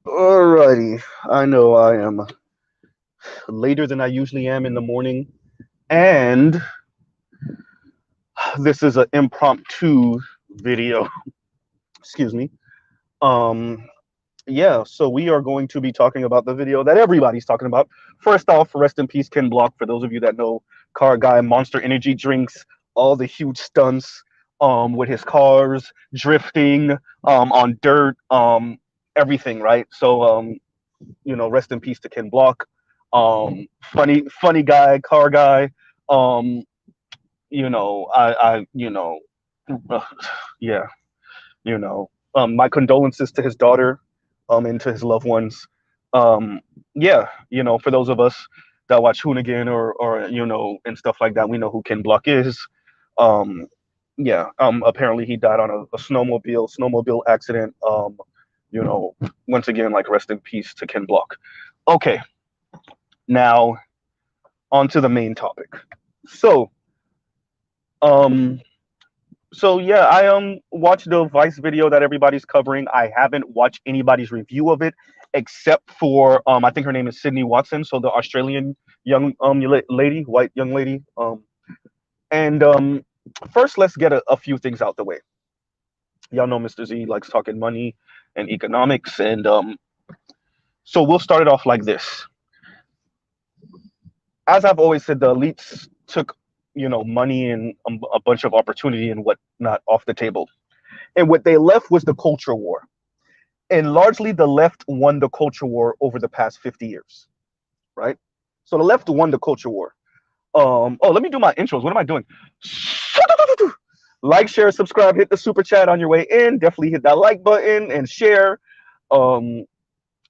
Alrighty, I know I am later than I usually am in the morning, and this is an impromptu video. Excuse me. Um, yeah, so we are going to be talking about the video that everybody's talking about. First off, rest in peace, Ken Block. For those of you that know, car guy, Monster Energy drinks, all the huge stunts, with his cars drifting, on dirt, everything, right? So, rest in peace to Ken Block. Funny guy, car guy. Um, uh, yeah, my condolences to his daughter, and to his loved ones. Um, yeah, for those of us that watch Hoonigan or and stuff like that, we know who Ken Block is. Um, yeah, apparently he died on a snowmobile accident. You know, once again, like rest in peace to Ken Block. Okay, now on to the main topic. So, um, yeah, I watched the Vice video that everybody's covering. I haven't watched anybody's review of it except for I think her name is Sydney Watson, so the Australian young lady, white young lady. And First, let's get a few things out the way. Y'all know Mr. Z likes talking money and economics, and so we'll start it off like this. As I've always said, the elites took money and a bunch of opportunity and whatnot off the table, and what they left was the culture war. And largely, the left won the culture war over the past 50 years, right? So the left won the culture war. Oh, let me do my intros. What am I doing? Like, share, subscribe, hit the super chat on your way in. Definitely hit that like button and share. Um,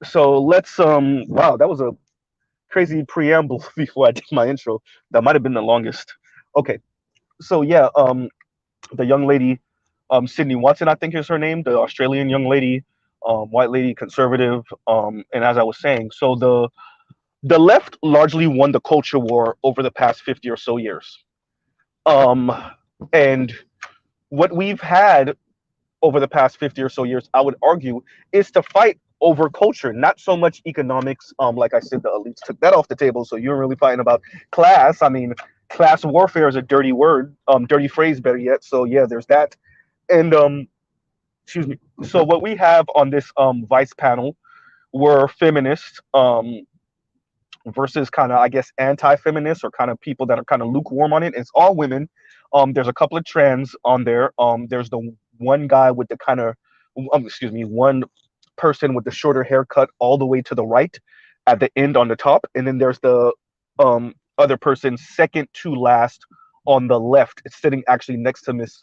so let's wow, that was a crazy preamble before I did my intro. That might have been the longest. Okay, so yeah, the young lady, Sydney Watson, I think is her name, the Australian young lady, white lady, conservative. And as I was saying, so the left largely won the culture war over the past 50 or so years. Um, and what we've had over the past 50 or so years, I would argue, is to fight over culture, not so much economics. Like I said, the elites took that off the table, so you're really fighting about class. I mean, class warfare is a dirty word, dirty phrase, better yet. So yeah, there's that. And excuse me. So what we have on this vice panel were feminists, versus kind of, I guess, anti-feminists or kind of people that are kind of lukewarm on it. It's all women. There's a couple of trans on there. There's the one guy with the kind of, excuse me, one person with the shorter haircut all the way to the right at the end on the top, and then there's the other person second to last on the left. It's sitting actually next to Miss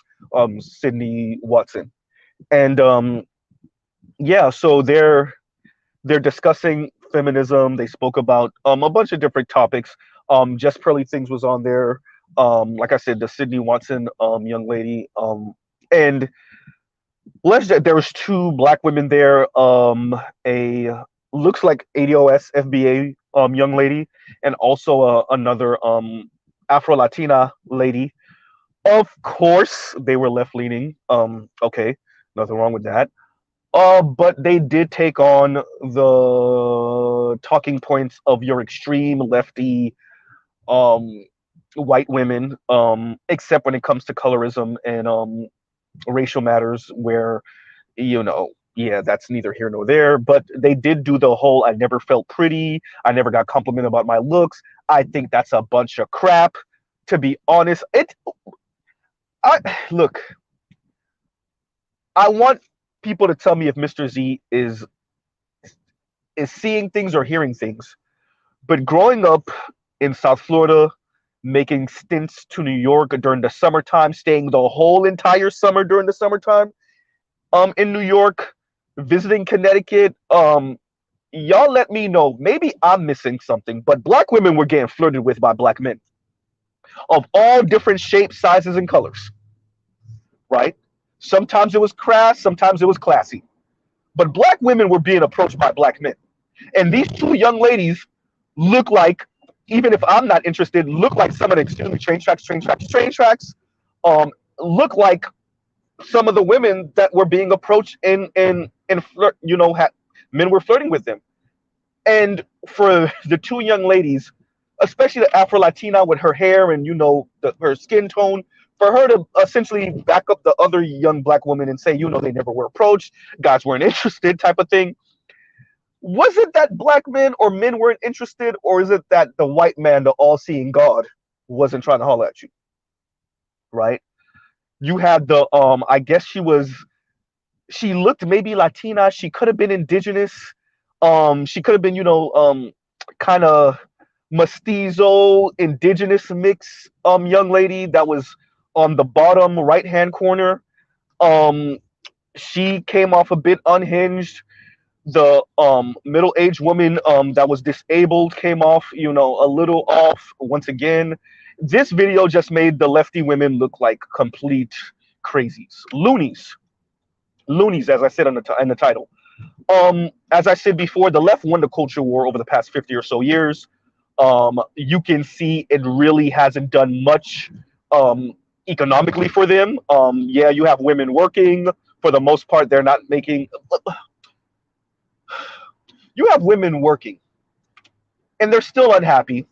Sydney Watson, and yeah, so they're discussing feminism. They spoke about a bunch of different topics. Just Pearly Things was on there. Like I said, the Sydney Watson young lady. And there was two black women there. A looks like ADOS FBA young lady, and also another Afro Latina lady. Of course, they were left leaning. Okay, nothing wrong with that. But they did take on the talking points of your extreme lefty um, white women, except when it comes to colorism and racial matters, where, yeah, that's neither here nor there. But they did do the whole I never felt pretty, I never got complimented about my looks. I think that's a bunch of crap. To be honest, I look, I want people to tell me if Mr. Z is seeing things or hearing things. But growing up in South Florida, making stints to New York during the summertime, staying the whole entire summer during the summertime, in New York, visiting Connecticut, y'all let me know. Maybe I'm missing something, but black women were getting flirted with by black men of all different shapes, sizes, and colors. Right? Sometimes it was crass, sometimes it was classy. But black women were being approached by black men. And these two young ladies look like, even if I'm not interested, look like some of the, excuse me, train tracks, look like some of the women that were being approached in flirt, Men were flirting with them. And for the two young ladies, especially the Afro Latina with her hair and her skin tone, for her to essentially back up the other young black woman and say, they never were approached, guys weren't interested, type of thing. Was it that black men or men weren't interested, or is it that the white man, the all-seeing God, wasn't trying to holler at you? Right? You had the I guess she looked maybe Latina. She could have been indigenous. She could have been, kind of mestizo, indigenous mix young lady that was on the bottom right hand corner. Um, she came off a bit unhinged. The middle-aged woman that was disabled came off, a little off once again. This video just made the lefty women look like complete crazies, loonies, as I said in the title. As I said before, the left won the culture war over the past 50 or so years. You can see it really hasn't done much economically for them. Yeah, you have women working. For the most part, they're not making. You have women working, and they're still unhappy.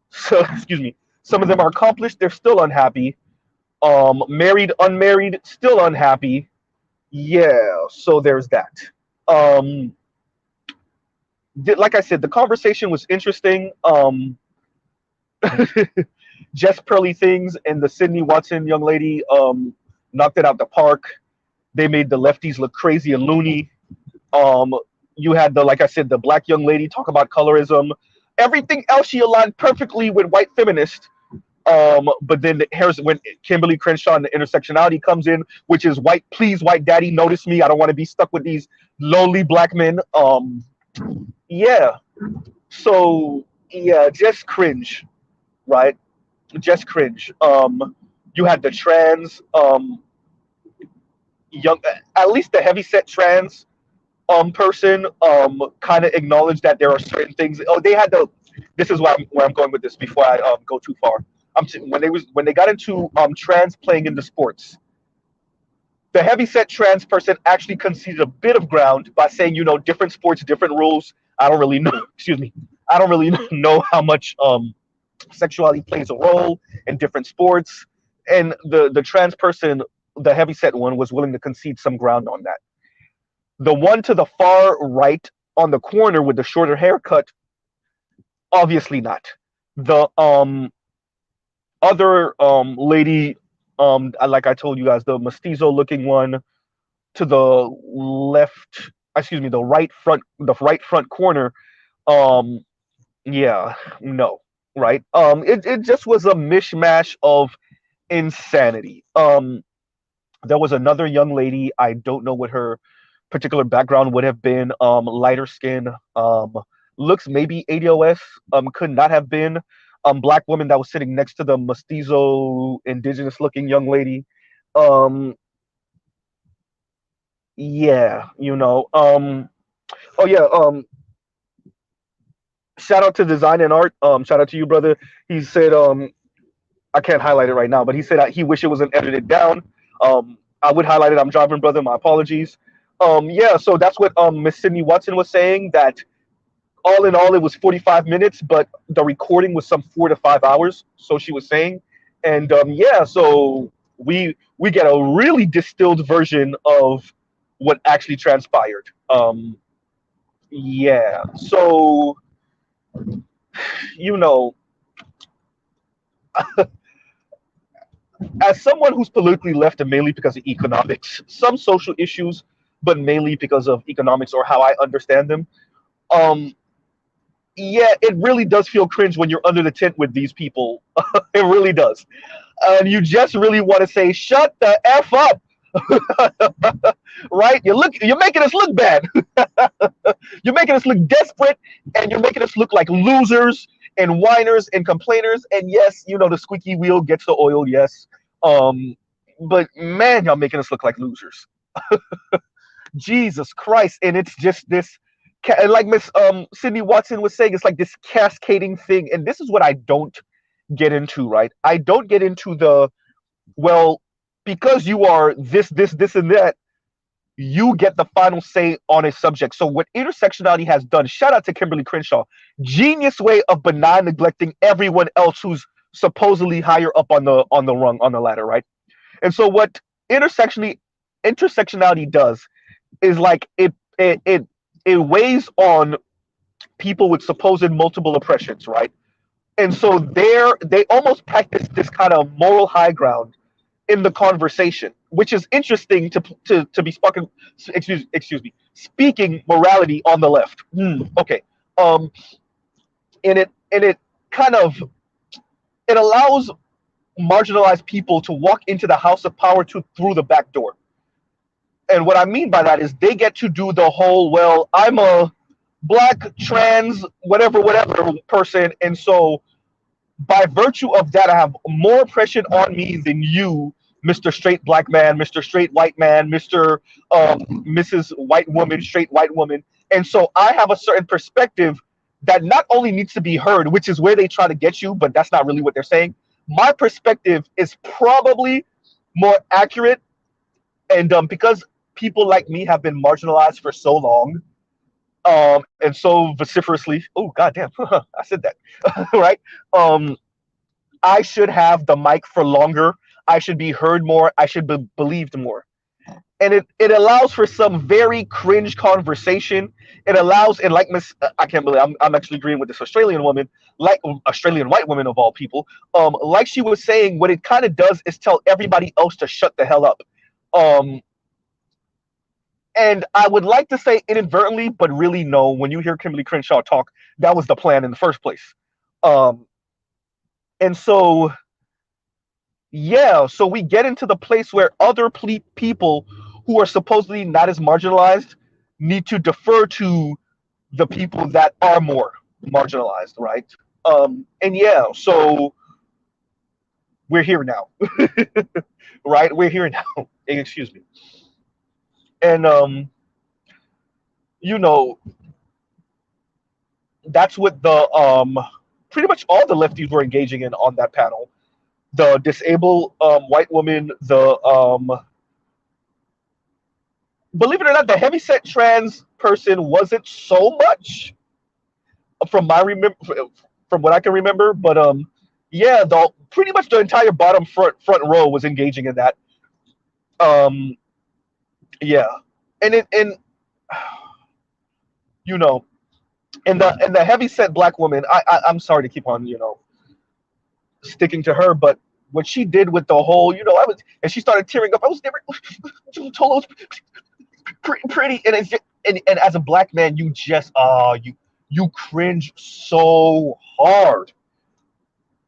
So, excuse me. Some of them are accomplished. They're still unhappy. Married, unmarried, still unhappy. Yeah. So there's that. Um, like I said, the conversation was interesting. Just pearly things and the Sydney Watson young lady knocked it out the park. They made the lefties look crazy and loony. Um, you had like I said, the black young lady talk about colorism. Everything else she aligned perfectly with white feminists. But then here's when Kimberly Crenshaw and the intersectionality comes in, which is white, please, white daddy, notice me. I don't want to be stuck with these lowly black men. Yeah. So yeah, just cringe, right? Just cringe. You had the trans, young, at least the heavyset trans person kind of acknowledged that there are certain things. Oh, they had the. This is where I'm going with this before I go too far. When they got into trans playing in the sports, the heavyset trans person actually conceded a bit of ground by saying, different sports, different rules. I don't really know. Excuse me. I don't really know how much sexuality plays a role in different sports. And the trans person, the heavyset one, was willing to concede some ground on that. The one to the far right on the corner with the shorter haircut, obviously not. The other lady, like I told you guys, the mestizo looking one to the left, excuse me, the right front corner, um, yeah, no, right? It just was a mishmash of insanity. There was another young lady. I don't know what her particular background would have been. Lighter skin. Looks maybe ADOS. Could not have been. Black woman that was sitting next to the mestizo, indigenous looking young lady. Um, yeah, Oh yeah. Shout out to design and art. Shout out to you, brother. He said, I can't highlight it right now, but he said he wish it wasn't edited down. I would highlight it. I'm driving, brother. My apologies. Yeah, so that's what Miss Sydney Watson was saying, that all in all it was 45 minutes, but the recording was some 4 to 5 hours. So she was saying, and yeah, so we get a really distilled version of what actually transpired. Yeah, so you know, as someone who's politically left and mainly because of economics, some social issues, but mainly because of economics or how I understand them. Um, yeah, it really does feel cringe when you're under the tent with these people. It really does, and you just really want to say, "Shut the f up." Right? You're making us look bad. You're making us look desperate, and you're making us look like losers and whiners and complainers. And yes, the squeaky wheel gets the oil. Yes, um, but man, y'all making us look like losers. Jesus Christ! And it's just this, and like Miss Sydney Watson was saying, it's like this cascading thing. And this is what I don't get into. Right? I don't get into the, well, because you are this, and that. you get the final say on a subject. So what intersectionality has done, shout out to Kimberly Crenshaw, genius way of benign neglecting everyone else who's supposedly higher up on the rung on the ladder, right? And so what intersectionality does is like it weighs on people with supposed multiple oppressions, right? And so they almost practice this kind of moral high ground in the conversation, which is interesting to be spoken. Excuse me, speaking morality on the left. Okay, um, and it kind of it allows marginalized people to walk into the house of power through the back door. And what I mean by that is they get to do the whole, well, I'm a black, trans, whatever person, and so by virtue of that, I have more oppression on me than you, Mr. Straight Black Man, Mr. Straight White Man, Mrs. White Woman, Straight White Woman. And so I have a certain perspective that not only needs to be heard, which is where they try to get you, but that's not really what they're saying. My perspective is probably more accurate. And because people like me have been marginalized for so long, and so vociferously, oh, goddamn, I said that, right? I should have the mic for longer. I should be heard more. I should be believed more. And it allows for some very cringe conversation. It allows, and like Miss, I can't believe I'm actually agreeing with this Australian woman, like Australian white woman of all people. Like she was saying, what it kind of does is tell everybody else to shut the hell up. And I would like to say inadvertently, but really no. When you hear Kimberly Crenshaw talk, that was the plan in the first place. And so, yeah, so we get into the place where other people who are supposedly not as marginalized need to defer to the people that are more marginalized, right? And yeah, so we're here now, right? We're here now. Excuse me. And you know, that's what the pretty much all the lefties were engaging in on that panel. The disabled white woman, the believe it or not, the heavyset trans person wasn't so much from from what I can remember, but yeah, the pretty much the entire bottom front row was engaging in that. Um, yeah, and you know, and the heavyset black woman, I'm sorry to keep on sticking to her, but what she did with the whole, I was, and she started tearing up. I was never told I was pretty, and as a black man, you just you cringe so hard,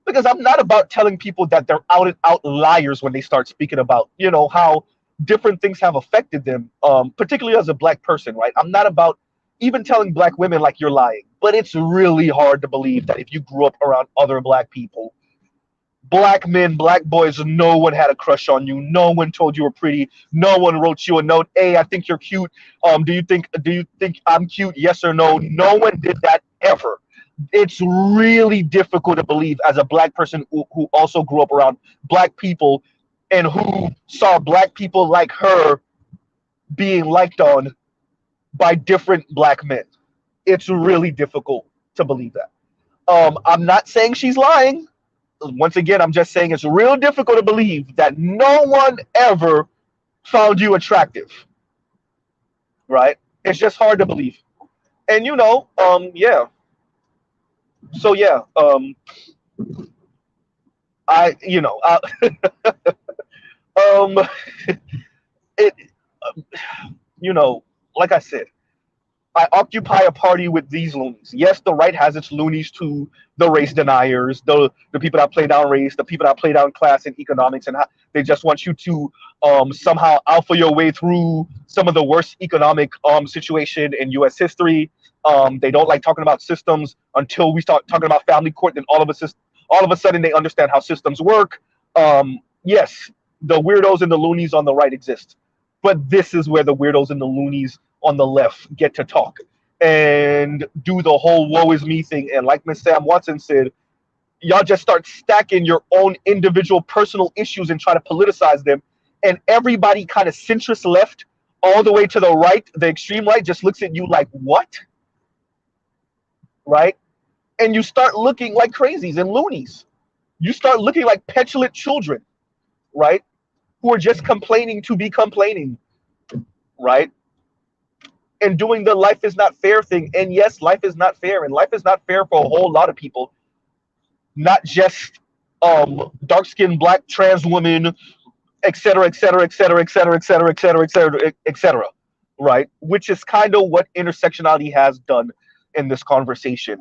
because I'm not about telling people that they're out and out liars when they start speaking about how different things have affected them, particularly as a black person, right? I'm not about even telling black women like you're lying, but it's really hard to believe that if you grew up around other black people, black men, black boys, no one had a crush on you. No one told you were pretty. No one wrote you a note. Hey, I think you're cute. Do you think I'm cute? Yes or no? No one did that ever. It's really difficult to believe as a black person who also grew up around black people and who saw black people like her being liked on by different black men. It's really difficult to believe that. I'm not saying she's lying. Once again, I'm just saying it's real difficult to believe that no one ever found you attractive, right? It's just hard to believe. And yeah. So yeah, I, um, it, like I said, I occupy a party with these loonies. Yes, the right has its loonies to the race deniers, the people that play down race, the people that play down class and economics, and how they just want you to somehow alpha your way through some of the worst economic situation in U.S. history. They don't like talking about systems until we start talking about family court. Then all of a sudden they understand how systems work. Yes, the weirdos and the loonies on the right exist, but this is where the weirdos and the loonies on the left get to talk and do the whole woe is me thing. And like Miss Sam Watson said, y'all just start stacking your own individual personal issues and try to politicize them. And everybody kind of centrist left all the way to the right, the extreme right, just looks at you like, what? Right? And you start looking like crazies and loonies. You start looking like petulant children, right? Who are just complaining to be complaining, right? And doing the life is not fair thing. And yes, life is not fair. And life is not fair for a whole lot of people, not just dark skinned black trans women, et cetera, et cetera, et cetera, et cetera, et cetera, et cetera, et cetera, et cetera, right? Which is kind of what intersectionality has done in this conversation.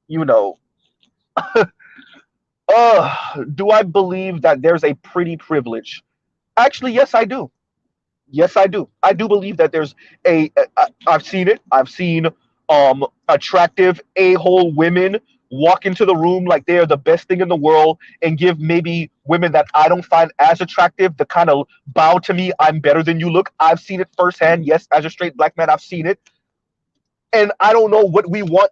You know, do I believe that there's a pretty privilege? Actually, yes, I do. Yes, I do. I do believe that there's I've seen it. I've seen attractive a-hole women walk into the room like they are the best thing in the world and give maybe women that I don't find as attractive the kind of bow to me, I'm better than you look. I've seen it firsthand. Yes, as a straight black man, I've seen it. And I don't know what we want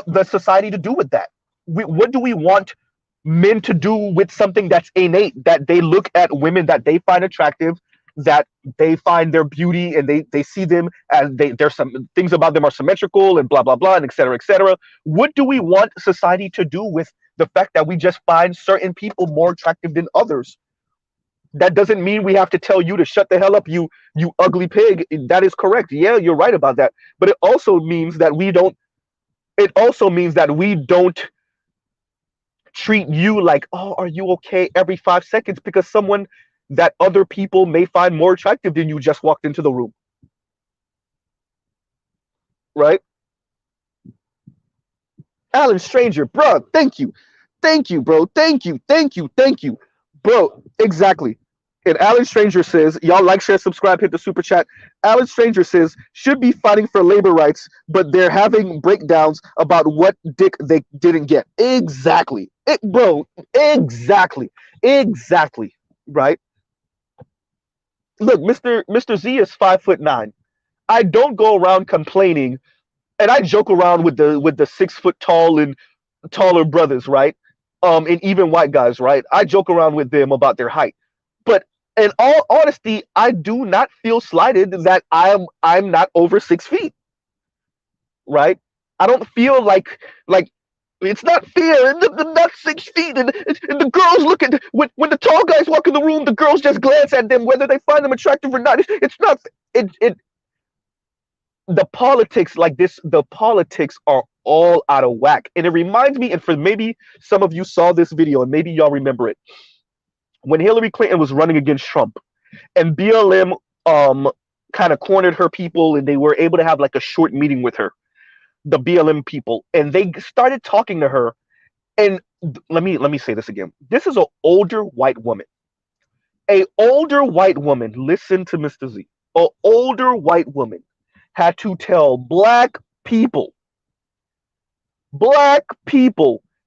the society to do with that. What do we want men to do with something that's innate, that they look at women that they find attractive, that they find their beauty, and they see them as there's some things about them are symmetrical and blah blah blah and et cetera, et cetera. What do we want society to do with the fact that we just find certain people more attractive than others? That doesn't mean we have to tell you to shut the hell up, you ugly pig. That is correct. Yeah, you're right about that. But it also means that we don't. It also means that we don't treat you like, oh, are you okay, every 5 seconds, because someone that other people may find more attractive than you just walked into the room, right? Alan Stranger, bro, thank you, bro, thank you, bro, exactly. And Alan Stranger says, y'all like, share, subscribe, hit the super chat. Alan Stranger says, should be fighting for labor rights, but they're having breakdowns about what dick they didn't get. Exactly. Bro, exactly. Exactly. Right? Look, Mr. Z is 5'9". I don't go around complaining, and I joke around with the 6 foot tall and taller brothers, right? And even white guys, right? I joke around with them about their height. But in all honesty, I do not feel slighted that I'm not over 6 feet, right? I don't feel like it's not fair. Not 6 feet, and the girls look at when the tall guys walk in the room, the girls just glance at them whether they find them attractive or not. It's not it. The politics like this, the politics are all out of whack, and it reminds me. And for maybe some of you saw this video, and maybe y'all remember it when Hillary Clinton was running against Trump, and BLM kind of cornered her people, and they were able to have like a short meeting with her, the BLM people, and they started talking to her. And let me say this again. This is an older white woman. A older white woman, listen to Mr. Z. An older white woman had to tell black people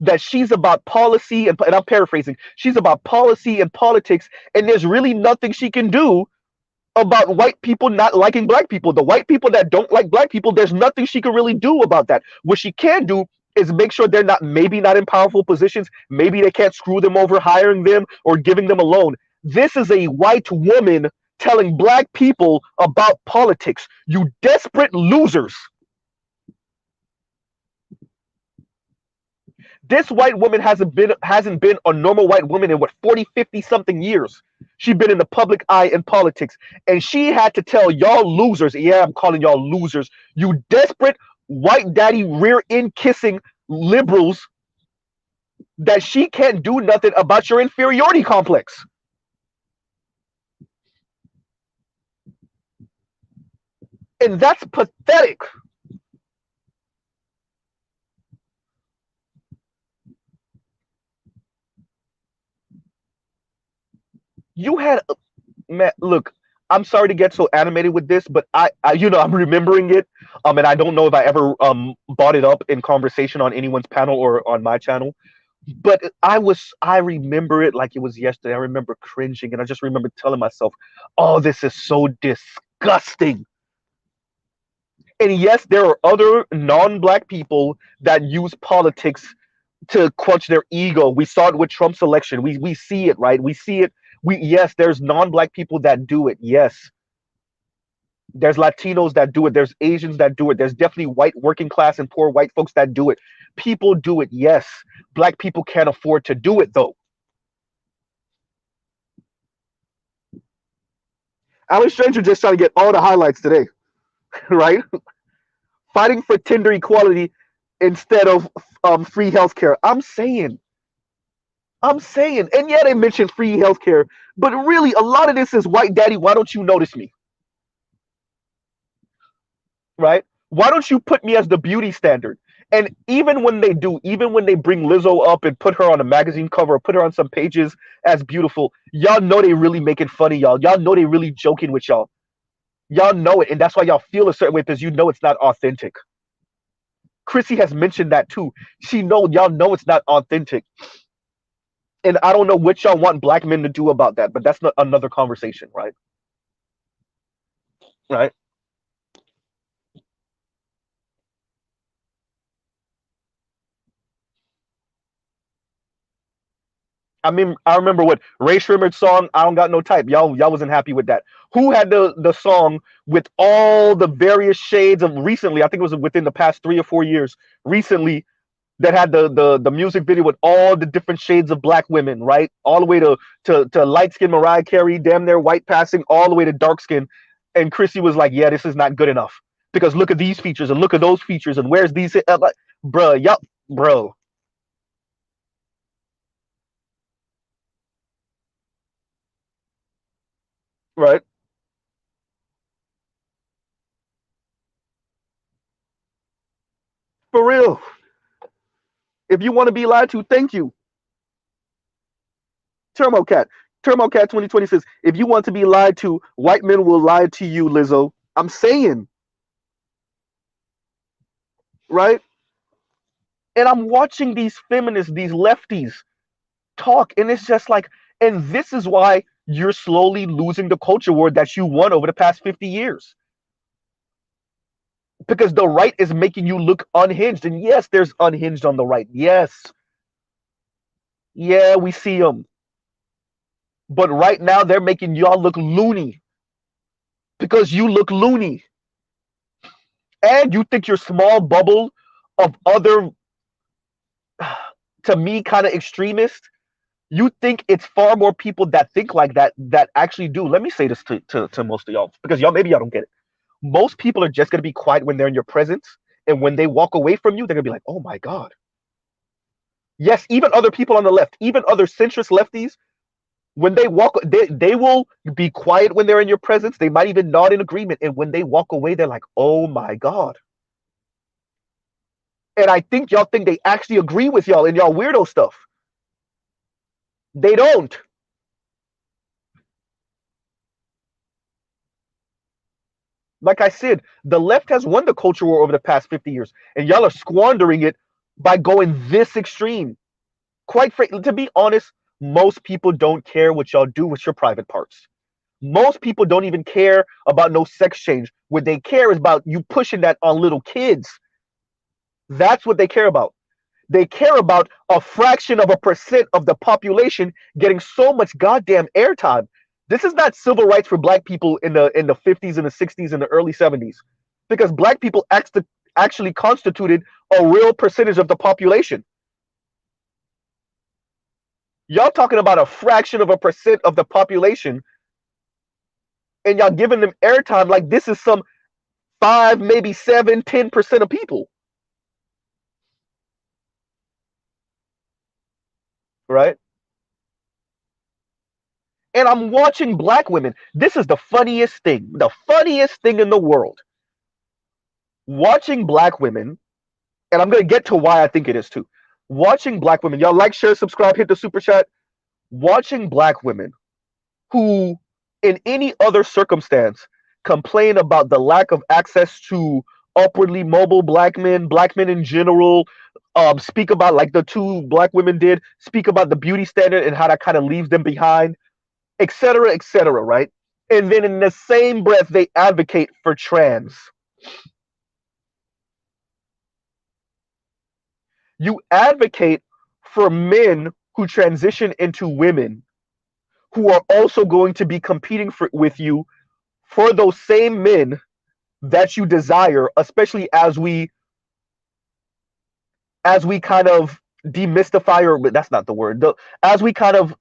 that she's about policy and I'm paraphrasing, she's about policy and politics, and there's really nothing she can do about white people not liking black people. The white people that don't like black people, there's nothing she can really do about that. What she can do is make sure they're maybe not in powerful positions. Maybe they can't screw them over hiring them or giving them a loan. This is a white woman telling black people about politics. You desperate losers. This white woman hasn't been a normal white woman in what, 40, 50 something years. She's been in the public eye in politics, and she had to tell y'all losers, yeah, I'm calling y'all losers, you desperate white daddy rear end kissing liberals, that she can't do nothing about your inferiority complex. And that's pathetic. You had, man, look, I'm sorry to get so animated with this, but I'm remembering it, and I don't know if I ever brought it up in conversation on anyone's panel or on my channel, but I remember it like it was yesterday. I remember cringing, and I just remember telling myself, "Oh, this is so disgusting." And yes, there are other non-black people that use politics to quench their ego. We saw it with Trump's election. We see it, right? We see it. Yes, there's non-black people that do it. Yes. There's Latinos that do it. There's Asians that do it. There's definitely white working class and poor white folks that do it. People do it, yes. Black people can't afford to do it though. Alex Stranger just trying to get all the highlights today, right? Fighting for Tinder equality instead of free healthcare. I'm saying, and yeah, they mentioned free healthcare, but really, a lot of this is white daddy. Why don't you notice me, right? Why don't you put me as the beauty standard? And even when they do, even when they bring Lizzo up and put her on a magazine cover or put her on some pages as beautiful, y'all know they really making fun of y'all. Y'all know they really joking with y'all. Y'all know it, and that's why y'all feel a certain way because you know it's not authentic. Chrissy has mentioned that too. Y'all know it's not authentic. And I don't know what y'all want black men to do about that, but that's not another conversation, right? Right. I mean, I remember what Ray Shrimmer's song "I Don't Got No Type." Y'all wasn't happy with that. Who had the song with all the various shades of recently? I think it was within the past 3 or 4 years. Recently, that had the music video with all the different shades of black women, right? All the way to light skin Mariah Carey, damn near white passing, all the way to dark skin. And Chrissy was like, "Yeah, this is not good enough because look at these features and look at those features and where's these?" Like, bruh, y'all, bro, right? For real. If you want to be lied to, thank you. Termocat. Termocat 2020 says, if you want to be lied to, white men will lie to you, Lizzo. I'm saying, right? And I'm watching these feminists, these lefties talk, and it's just like, and this is why you're slowly losing the culture war that you won over the past 50 years. Because the right is making you look unhinged. And yes, there's unhinged on the right. Yes. Yeah, we see them. But right now, they're making y'all look loony because you look loony. And you think your small bubble of other, to me, kind of extremists, you think it's far more people that think like that that actually do. Let me say this to most of y'all because y'all maybe y'all don't get it. Most people are just going to be quiet when they're in your presence. And when they walk away from you, they're going to be like, oh my God. Yes, even other people on the left, even other centrist lefties, when they walk, they will be quiet when they're in your presence. They might even nod in agreement. And when they walk away, they're like, oh my God. And I think y'all think they actually agree with y'all in y'all weirdo stuff. They don't. Like I said, the left has won the culture war over the past 50 years, and y'all are squandering it by going this extreme. Quite frankly, to be honest, most people don't care what y'all do with your private parts. Most people don't even care about no sex change. What they care is about you pushing that on little kids. That's what they care about. They care about a fraction of a percent of the population getting so much goddamn airtime. This is not civil rights for black people in the 50s and the 60s and the early 70s. Because black people actually constituted a real percentage of the population. Y'all talking about a fraction of a percent of the population and y'all giving them airtime like this is some 5, maybe 7, 10% of people. Right? And I'm watching black women. This is the funniest thing in the world. Watching black women, and I'm going to get to why I think it is too. Watching black women, y'all like, share, subscribe, hit the super chat. Watching black women who, in any other circumstance, complain about the lack of access to upwardly mobile black men in general, speak about, like the two black women did, speak about the beauty standard and how that kind of leaves them behind, et cetera, right? And then in the same breath, they advocate for trans. You advocate for men who transition into women who are also going to be competing with you for those same men that you desire, especially as we kind of demystify, or but that's not the word, as we kind of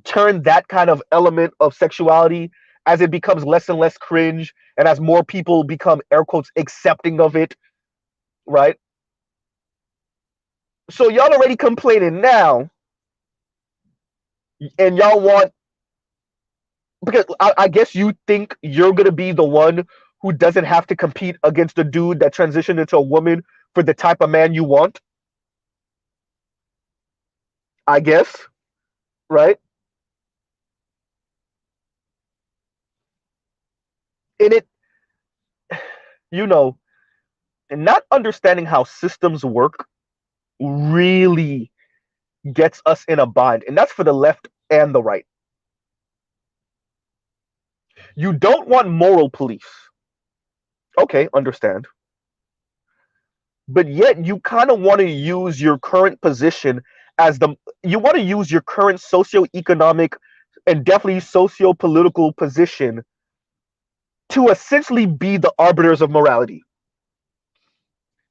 turn that kind of element of sexuality, as it becomes less and less cringe, and as more people become air quotes accepting of it, right? So y'all already complaining now, and y'all want, because I guess you think you're gonna be the one who doesn't have to compete against a dude that transitioned into a woman for the type of man you want. I guess, right? And it, you know, and not understanding how systems work really gets us in a bind, and that's for the left and the right. You don't want moral police. Okay, understand. But yet you kind of want to use your current position as the you want to use your current socioeconomic and definitely socio-political position to essentially be the arbiters of morality.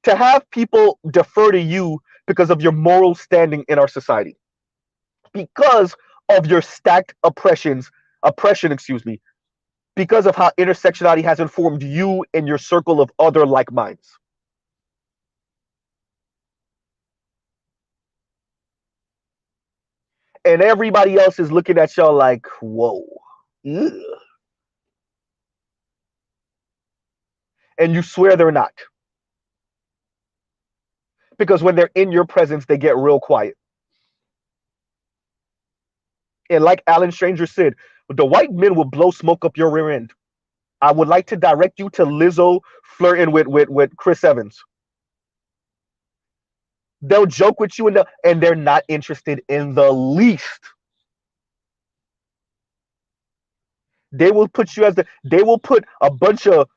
To have people defer to you because of your moral standing in our society. Because of your stacked oppression, excuse me, because of how intersectionality has informed you and your circle of other like minds. And everybody else is looking at y'all like, whoa. Ugh. And you swear they're not. Because when they're in your presence, they get real quiet. And like Alan Stranger said, the white men will blow smoke up your rear end. I would like to direct you to Lizzo flirting with Chris Evans. They'll joke with you and they're not interested in the least. They will put a bunch of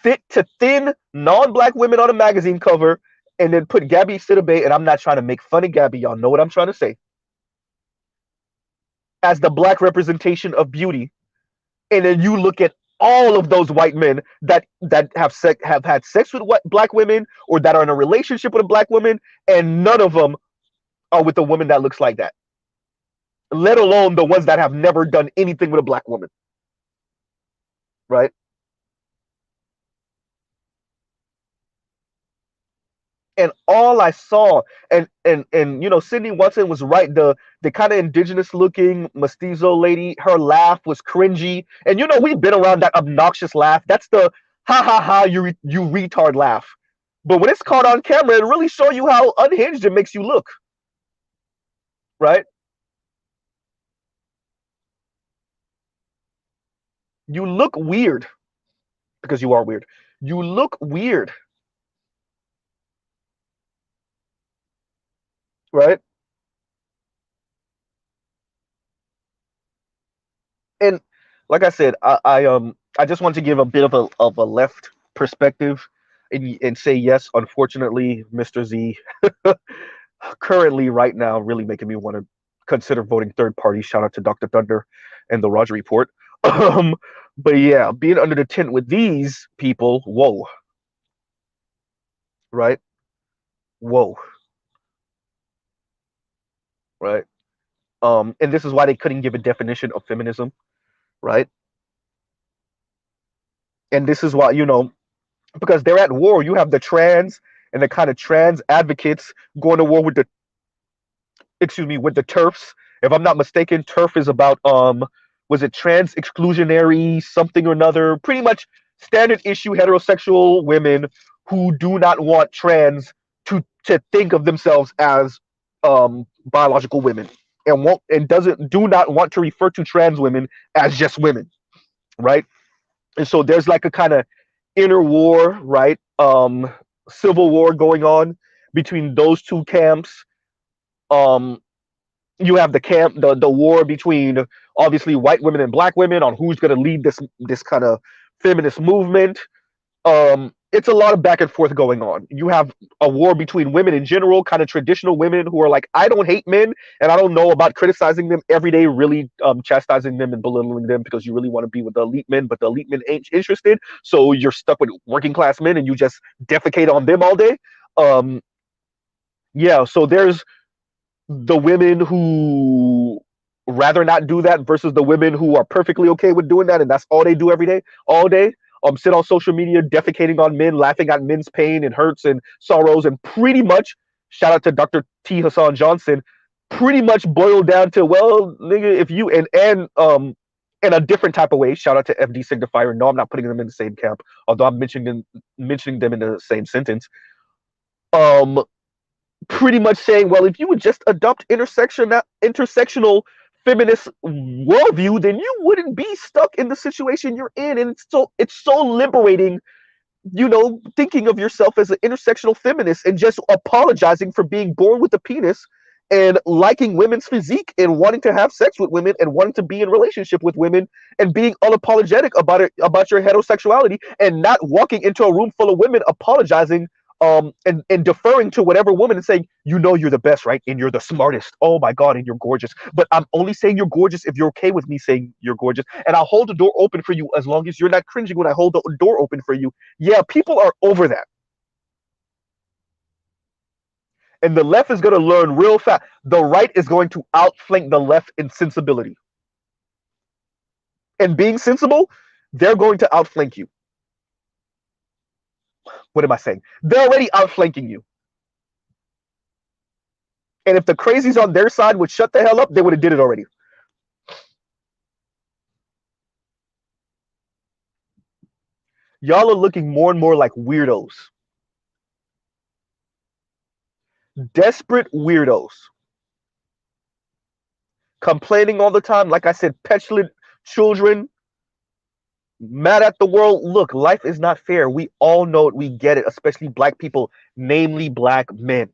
fit to thin non-black women on a magazine cover and then put Gabby Sidibe, and I'm not trying to make fun of Gabby, y'all know what I'm trying to say, as the black representation of beauty. And then you look at all of those white men that have had sex with black women or that are in a relationship with a black woman, and none of them are with a woman that looks like that. Let alone the ones that have never done anything with a black woman, right? And all I saw, and Sydney Watson was right. The kind of indigenous looking mestizo lady, her laugh was cringy, and we've been around that obnoxious laugh. That's the ha ha ha you retard laugh. But when it's caught on camera, it really shows you how unhinged it makes you look, right? You look weird because you are weird. You look weird, right? And like I said, I just want to give a bit of a left perspective and say yes. Unfortunately, Mr. Z currently right now really making me want to consider voting third party. Shout out to Dr. Thunder and the Roger Report. Um, but yeah, being under the tent with these people, whoa, right? Whoa, right? And this is why they couldn't give a definition of feminism, right? And this is why, because they're at war. You have the trans and the kind of trans advocates going to war with the, excuse me, with the TERFs. If I'm not mistaken, TERF is about was it trans exclusionary something or another? Pretty much standard issue heterosexual women who do not want trans to think of themselves as biological women, and won't and doesn't do not want to refer to trans women as just women, right? And so there's like a kind of inner war, right? Civil war going on between those two camps. Um, you have the war between obviously white women and black women on who's going to lead this kind of feminist movement. it's a lot of back and forth going on. You have a war between women in general, kind of traditional women who are like, I don't hate men and I don't know about criticizing them every day, really chastising them and belittling them because you really want to be with the elite men, but the elite men ain't interested. So you're stuck with working class men and you just defecate on them all day. Um, yeah, so there's the women who rather not do that versus the women who are perfectly okay with doing that and that's all they do every day, all day. Sit on social media defecating on men, laughing at men's pain and hurts and sorrows, and pretty much, shout out to Dr. T. Hassan Johnson, pretty much boiled down to, well, nigga, if you in a different type of way, shout out to FD Signifier. No, I'm not putting them in the same camp, although I'm mentioning them in the same sentence. Um, Pretty much saying, well, if you would just adopt intersectional feminist worldview, then you wouldn't be stuck in the situation you're in. And it's so liberating, thinking of yourself as an intersectional feminist and just apologizing for being born with a penis and liking women's physique and wanting to have sex with women and wanting to be in relationship with women and being unapologetic about it, about your heterosexuality, and not walking into a room full of women apologizing and deferring to whatever woman and saying, you're the best, right? And you're the smartest. Oh my God, and you're gorgeous. But I'm only saying you're gorgeous if you're okay with me saying you're gorgeous. And I'll hold the door open for you as long as you're not cringing when I hold the door open for you. Yeah, people are over that. And the left is going to learn real fast. The right is going to outflank the left in sensibility. And being sensible, they're going to outflank you. What am I saying? They're already outflanking you. And if the crazies on their side would shut the hell up, they would have did it already. Y'all are looking more and more like weirdos. Desperate weirdos. Complaining all the time, like I said, petulant children, mad at the world. Look, life is not fair. We all know it. We get it, especially black people, namely black men.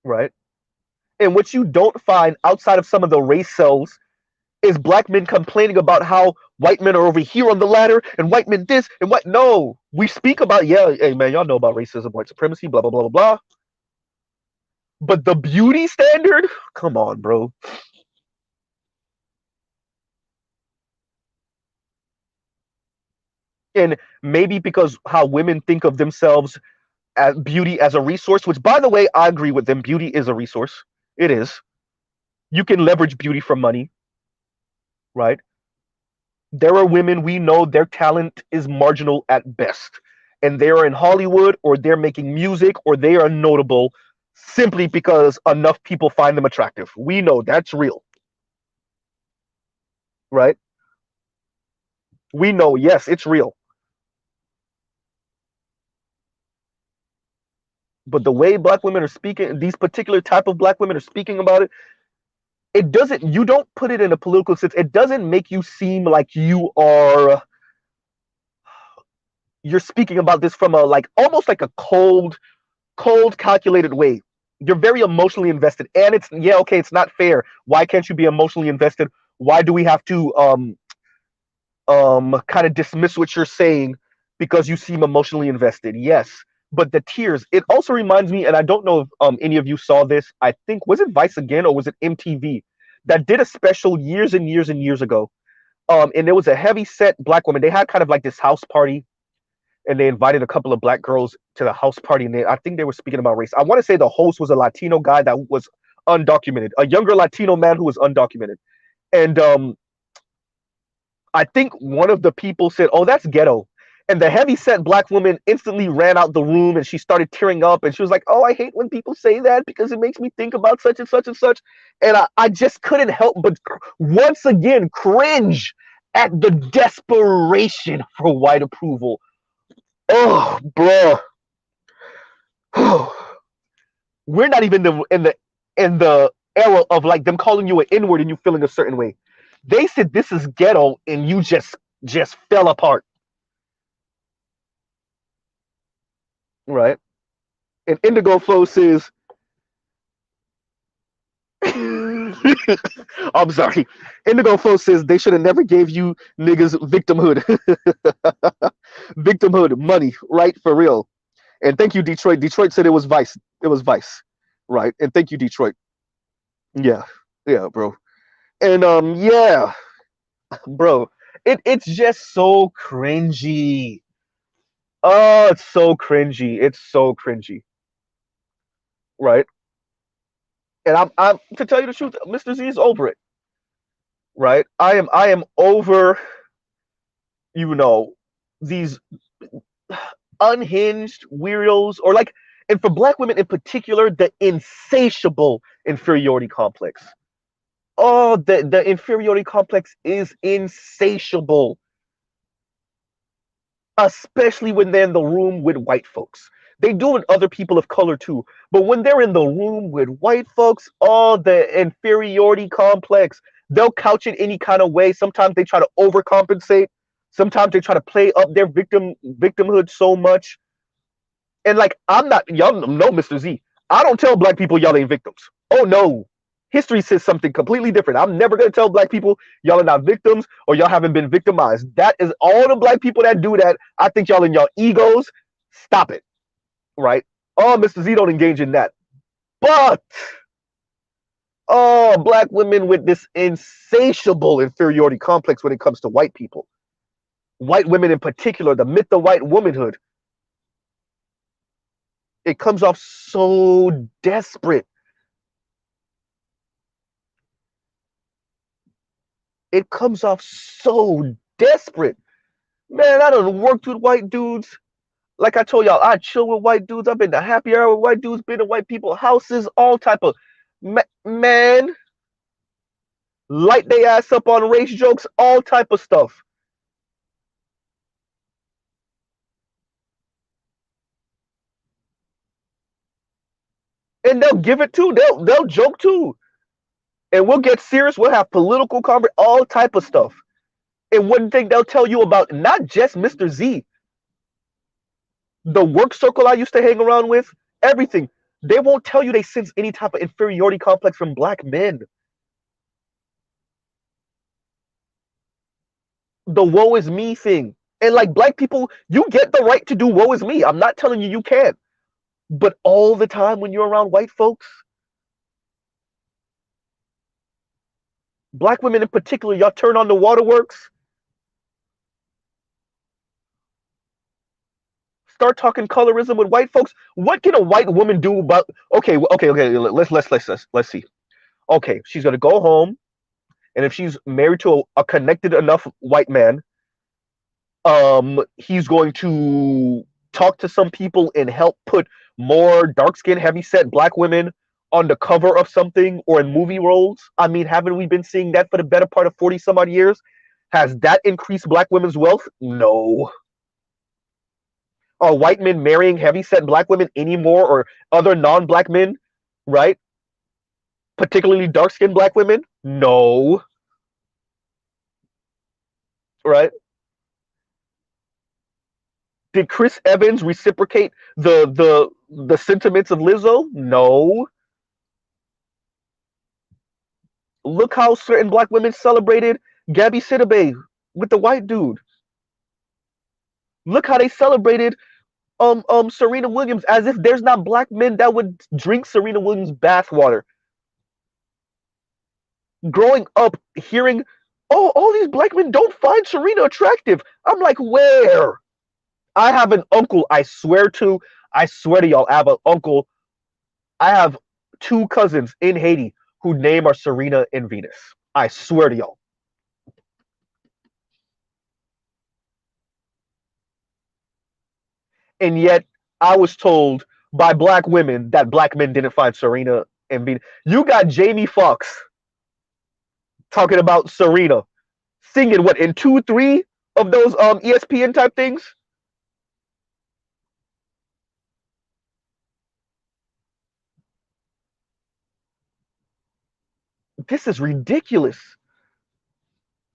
Right? And what you don't find outside of some of the race cells is black men complaining about how white men are over here on the ladder and white men this and what. No, we speak about, yeah, hey man, y'all know about racism, white supremacy, blah, blah, blah, blah, blah. But the beauty standard, come on, bro. And maybe because how women think of themselves as beauty as a resource, which by the way, I agree with them. Beauty is a resource. It is. You can leverage beauty for money, right? There are women we know their talent is marginal at best. And they are in Hollywood or they're making music or they are notable simply because enough people find them attractive. We know that's real, right? We know, yes, it's real. But the way black women are speaking, these particular type of black women are speaking about it, it doesn't, you don't put it in a political sense. It doesn't make you seem like you're speaking about this from a like almost like a cold, calculated way. You're very emotionally invested, and it's, yeah, okay, it's not fair. Why can't you be emotionally invested? Why do we have to kind of dismiss what you're saying because you seem emotionally invested? Yes, but the tears. It also reminds me, and I don't know if any of you saw this. I think, was it Vice again or was it MTV that did a special years and years and years ago? And there was a heavy set black woman. They had kind of like this house party and they invited a couple of black girls to the house party, and I think they were speaking about race. I want to say the host was a Latino guy that was undocumented, a younger Latino man who was undocumented, and I think one of the people said, "Oh, that's ghetto." And the heavy set black woman instantly ran out the room and she started tearing up and she was like, "Oh, I hate when people say that because it makes me think about such and such and such." And I just couldn't help but once again cringe at the desperation for white approval. Oh, bro. We're not even in the era of like them calling you an N-word and you feeling a certain way. They said this is ghetto and you just fell apart. Right? And Indigo Flow says, I'm sorry. Indigo Flow says they should have never gave you niggas victimhood. Victimhood money, right? For real. And thank you, Detroit. Detroit said it was Vice. It was Vice. Right. And thank you, Detroit. Yeah. Yeah, bro. And yeah, bro. It's just so cringy. Oh, it's so cringy. It's so cringy. Right. And I'm to tell you the truth, Mr. Z is over it. Right. I am over, you know, these unhinged weirdos, or like, and for black women in particular, the insatiable inferiority complex. Oh, the inferiority complex is insatiable, especially when they're in the room with white folks. They do it with other people of color too, but when they're in the room with white folks, oh, the inferiority complex. They'll couch it any kind of way. Sometimes they try to overcompensate. Sometimes they try to play up their victimhood so much. And like, I'm not, y'all know Mr. Z. I don't tell black people y'all ain't victims. Oh no. History says something completely different. I'm never gonna tell black people y'all are not victims or y'all haven't been victimized. That is all the black people that do that. I think y'all in y'all egos. Stop it. Right? Oh, Mr. Z don't engage in that. But oh, black women with this insatiable inferiority complex when it comes to white people. White women in particular, the myth of white womanhood. It comes off so desperate. It comes off so desperate. Man, I done worked with white dudes. Like I told y'all, I chill with white dudes. I've been to happy hour with white dudes, been to white people houses, all type of man, light they ass up on race jokes, all type of stuff. And they'll give it too. They'll joke too. And we'll get serious. We'll have political conversation, all type of stuff. And one thing they'll tell you about not just Mr. Z, the work circle I used to hang around with, everything. They won't tell you they sense any type of inferiority complex from black men. The woe is me thing. And like black people, you get the right to do woe is me. I'm not telling you you can't. But all the time when you're around white folks, black women in particular, y'all turn on the waterworks, start talking colorism with white folks. What can a white woman do about? Okay. Let's see. Okay, she's gonna go home, and if she's married to a connected enough white man, he's going to talk to some people and help put more dark skinned, heavy set black women on the cover of something or in movie roles. I mean, haven't we been seeing that for the better part of 40 some odd years? Has that increased black women's wealth? No. Are white men marrying heavy set black women anymore, or other non black men, right? Particularly dark skinned black women? No. Right? Did Chris Evans reciprocate the sentiments of Lizzo? No. Look how certain black women celebrated Gabby Sidibe with the white dude. Look how they celebrated Serena Williams, as if there's not black men that would drink Serena Williams bathwater. Growing up hearing, oh, all these black men don't find Serena attractive. I'm like, where? I have an uncle, I swear to y'all, I have an uncle. I have two cousins in Haiti whose name are Serena and Venus. I swear to y'all. And yet I was told by black women that black men didn't find Serena and Venus. You got Jamie Foxx talking about Serena, singing what in 2, 3 of those ESPN type things. This is ridiculous.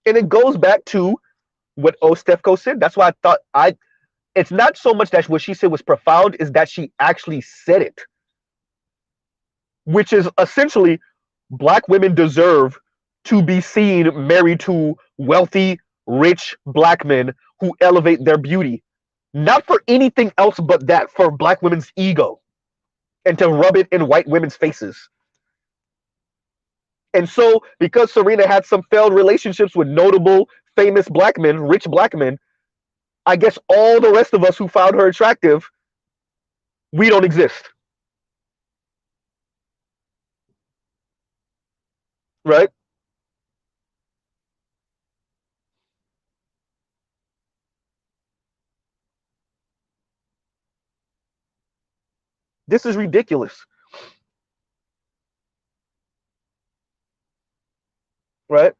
And it goes back to what Ostefko said. That's why I thought it's not so much that what she said was profound, is that she actually said it. Which is essentially, Black women deserve to be seen married to wealthy, rich black men who elevate their beauty. Not for anything else but that, for black women's ego and to rub it in white women's faces. And so, because Serena had some failed relationships with notable, famous black men, rich black men, I guess all the rest of us who found her attractive, we don't exist. Right? This is ridiculous. Right?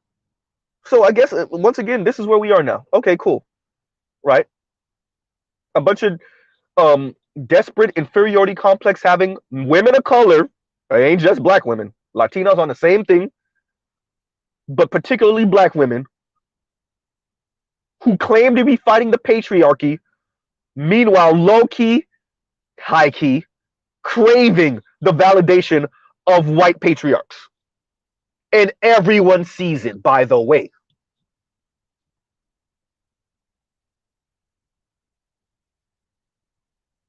So I guess once again, this is where we are now. Okay, cool. Right? A bunch of desperate inferiority complex having women of color. It ain't just black women. Latinos on the same thing, but particularly black women who claim to be fighting the patriarchy, meanwhile, low key, high key, craving the validation of white patriarchs. And everyone sees it, by the way.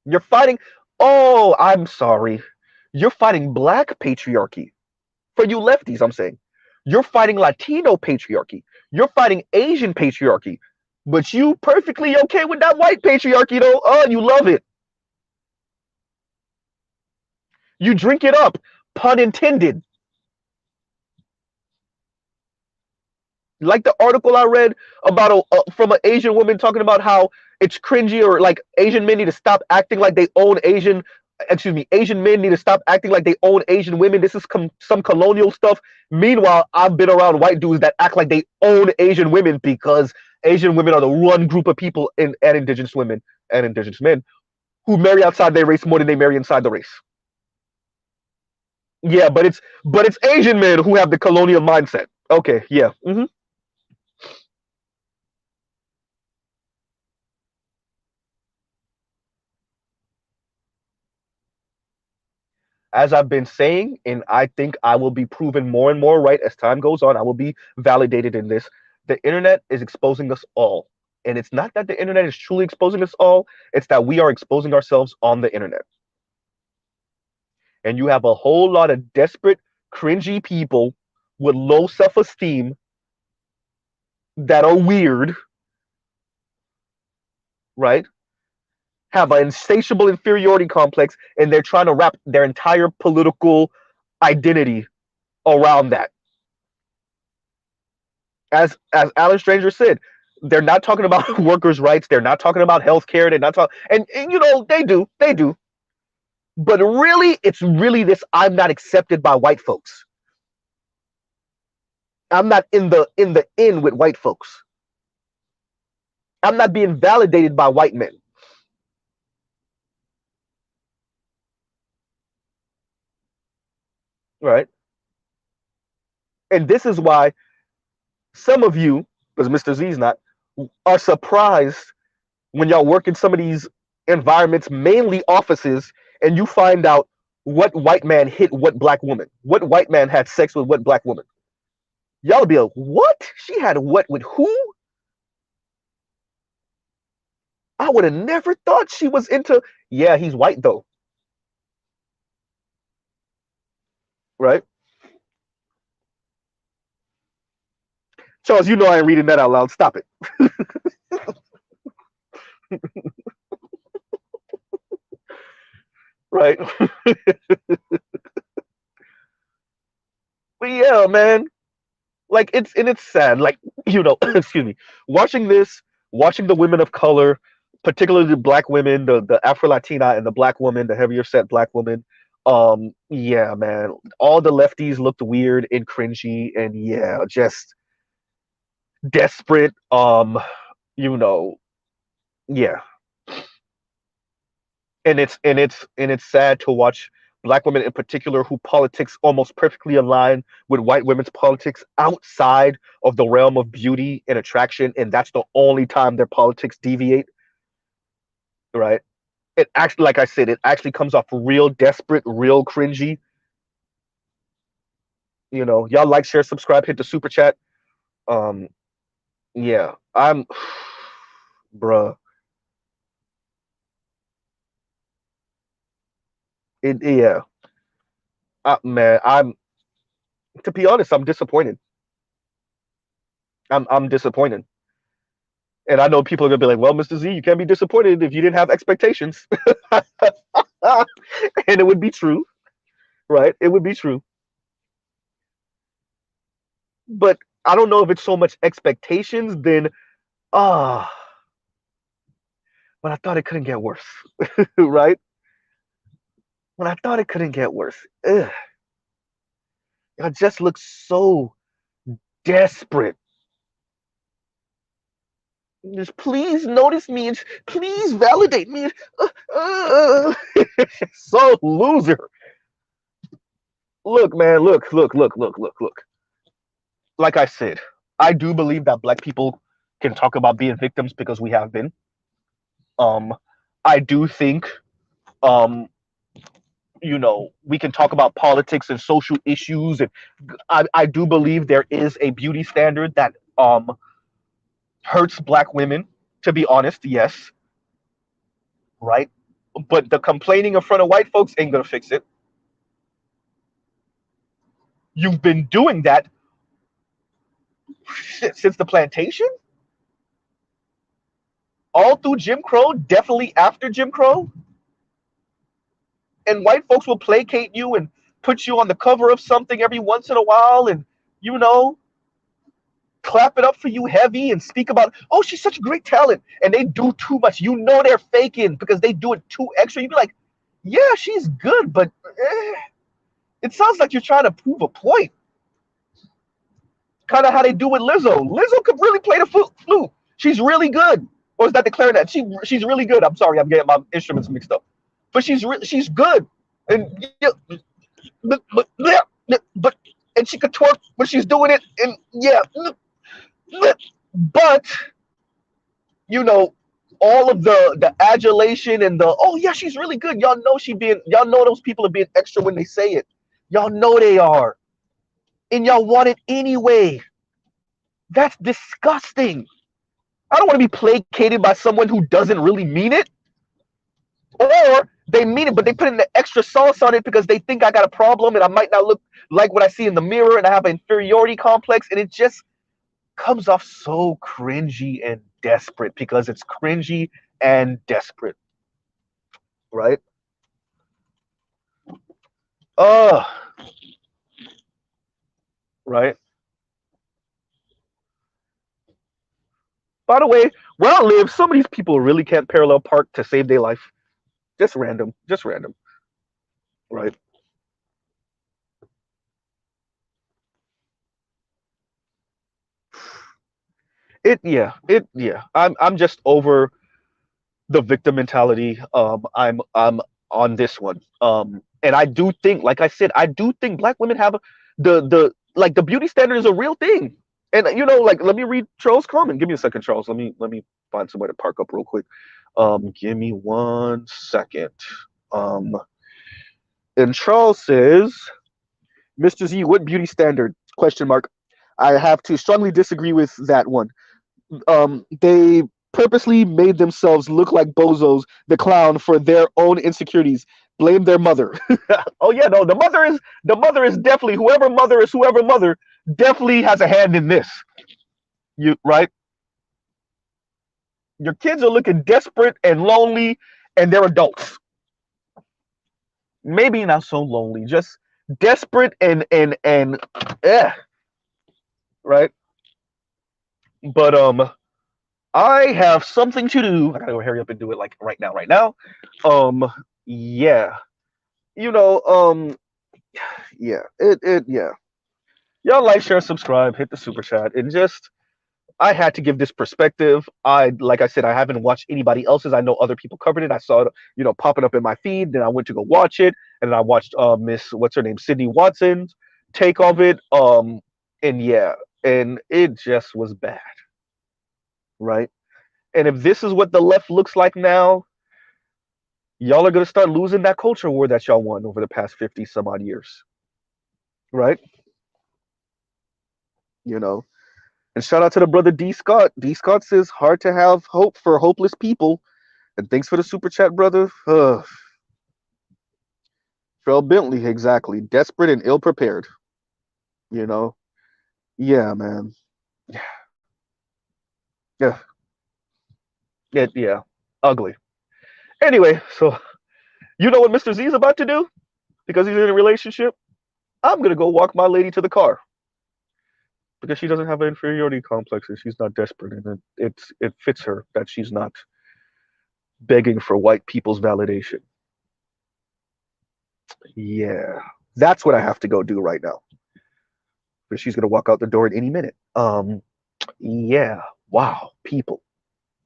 You're fighting, oh, I'm sorry. You're fighting black patriarchy. For you lefties, I'm saying. You're fighting Latino patriarchy. You're fighting Asian patriarchy. But you perfectly okay with that white patriarchy, though. Oh, you love it. You drink it up. Pun intended. Like the article I read about from an Asian woman talking about how it's cringy, or like Asian men need to stop acting like they own Asian. Excuse me, Asian men need to stop acting like they own Asian women. This is some colonial stuff. Meanwhile, I've been around white dudes that act like they own Asian women because Asian women are the one group of people and indigenous women and indigenous men who marry outside their race more than they marry inside the race. Yeah, but it's Asian men who have the colonial mindset. Okay, yeah. As I've been saying, and I think I will be proven more and more right as time goes on. I will be validated in this. The internet is exposing us all. And it's not that the internet is truly exposing us all, it's that we are exposing ourselves on the internet. And you have a whole lot of desperate, cringy people with low self esteem that are weird, right? Have an insatiable inferiority complex, and they're trying to wrap their entire political identity around that. As Alan Stranger said, they're not talking about workers' rights. They're not talking about health care. They're not talking, and you know they do. But really, it's really this: I'm not accepted by white folks. I'm not in with white folks. I'm not being validated by white men. Right? And this is why some of you, because Mr. Z's not, are surprised when y'all work in some of these environments, mainly offices, and you find out what white man hit what black woman, what white man had sex with what black woman. Y'all be like, what? She had what with who? I would have never thought she was into. Yeah, he's white though, right? Charles, you know I ain't reading that out loud. Stop it, right? But yeah, man, like it's sad. Like excuse me, watching this, watching the women of color, particularly the black women, the Afro Latina and the black woman, the heavier set black woman. Yeah, man, all the lefties looked weird and cringy, and yeah, just desperate. You know, yeah, and it's sad to watch black women in particular who politics almost perfectly align with white women's politics outside of the realm of beauty and attraction, and that's the only time their politics deviate, right? It actually, like I said, it actually comes off real desperate, real cringy. You know, y'all like, share, subscribe, hit the super chat. Um, yeah, I'm, bruh. Yeah, man. To be honest, I'm disappointed. I'm disappointed. And I know people are gonna be like, "Well, Mr. Z, you can't be disappointed if you didn't have expectations," and it would be true, right? It would be true, but I don't know if it's so much expectations than ah, but I thought it couldn't get worse, right? When I thought it couldn't get worse, ugh, I just look so desperate. Just please notice me and please validate me. Uh, so loser. Look, man, look. Like I said, I do believe that black people can talk about being victims because we have been. Um, I do think, um, we can talk about politics and social issues, and I do believe there is a beauty standard that hurts black women. To be honest, yes, right. But the complaining in front of white folks ain't gonna fix it. You've been doing that since the plantation, all through Jim Crow, definitely after Jim Crow, and white folks will placate you and put you on the cover of something every once in a while, and you know clap it up for you heavy and speak about, oh, she's such a great talent, and they do too much. You know they're faking because they do it too extra. You'd be like, yeah, she's good, but it sounds like you're trying to prove a point. Kind of how they do with Lizzo. Lizzo could really play the flute. She's really good. Or is that the clarinet? She's really good. I'm sorry, I'm getting my instruments mixed up. But she's good. And yeah, but and she could twerk when she's doing it. And yeah, but you know, all of the adulation and the, oh yeah, she's really good. Y'all know those people are being extra when they say it. Y'all know they are. And y'all want it anyway. That's disgusting. I don't want to be placated by someone who doesn't really mean it. Or they mean it, but they put in the extra sauce on it because they think I got a problem and I might not look like what I see in the mirror and I have an inferiority complex. And it just comes off so cringy and desperate because it's cringy and desperate. Right? Uh, right. By the way, where I live, some of these people really can't parallel park to save their life. Just random. Just random. Right. Yeah. I'm just over the victim mentality. I'm on this one. And I do think, like I said, I do think black women have the like the beauty standard is a real thing. And like let me read Charles' comment. Give me a second, Charles. Let me find somewhere to park up real quick. Give me 1 second. Um, and Charles says, Mr. Z, what beauty standard? Question mark. I have to strongly disagree with that one. They purposely made themselves look like bozos, the clown, for their own insecurities. Blame their mother. Oh yeah, no, the mother is definitely whoever mother definitely has a hand in this. You right? Your kids are looking desperate and lonely, and they're adults. Maybe not so lonely, just desperate and right. But I have something to do. I gotta go hurry up and do it like right now, right now. Um, yeah, you know, yeah, yeah. Y'all like, share, subscribe, hit the super chat, and just I had to give this perspective. Like I said, I haven't watched anybody else's. I know other people covered it. I saw it, popping up in my feed. Then I went to go watch it, and then I watched Miss what's her name, Sydney Watson's take of it. And yeah, and it just was bad, right? And if this is what the left looks like now, y'all are gonna start losing that culture war that y'all won over the past 50 some odd years, right? you know. And shout out to the brother D Scott. D Scott says hard to have hope for hopeless people. And thanks for the super chat, brother. Trell Bentley, exactly. Desperate and ill prepared. You know. Yeah, man. Yeah. Yeah. Ugly. Anyway, so you know what Mr. Z is about to do? Because he's in a relationship? I'm gonna go walk my lady to the car. Because she doesn't have an inferiority complex and she's not desperate, and it fits her that she's not begging for white people's validation. Yeah, that's what I have to go do right now. Because she's gonna walk out the door at any minute. Yeah, wow, people,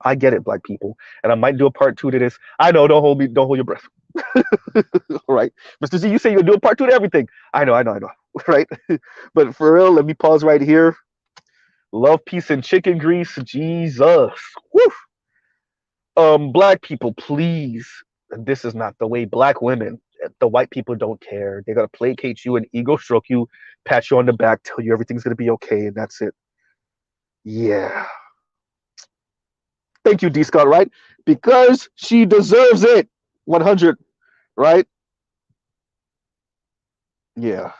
I get it, black people, and I might do a part two to this. I know, don't hold your breath. All right, Mr. Z, you say you'll do a part two to everything. I know, right? But for real, let me pause right here. Love, peace, and chicken grease. Jesus. Woo. Black people, please. This is not the way. Black women, the white people don't care. They're gonna placate you and ego stroke you, pat you on the back, tell you everything's gonna be okay, and that's it. Yeah. Thank you, D Scott, right? Because she deserves it. 100, right? Yeah.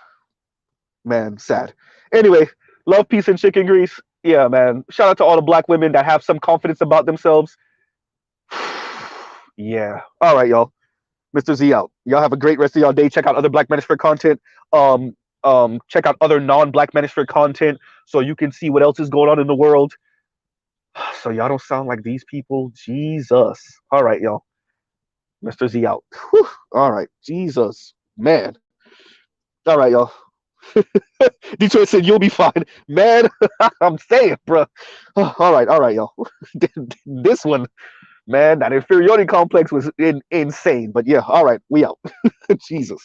Man, sad. Anyway, love, peace, and chicken grease. Yeah, man. Shout out to all the black women that have some confidence about themselves. Yeah. All right, y'all. Mr. Z out. Y'all have a great rest of y'all day. Check out other Black Manosphere content. Check out other non-Black Manosphere content so you can see what else is going on in the world. So y'all don't sound like these people. Jesus. All right, y'all. Mr. Z out. Whew. All right. Jesus. Man. All right, y'all. Detroit said you'll be fine. Man, I'm saying, bro. All right, y'all. This one, man, that inferiority complex was insane. But yeah, all right, we out. Jesus.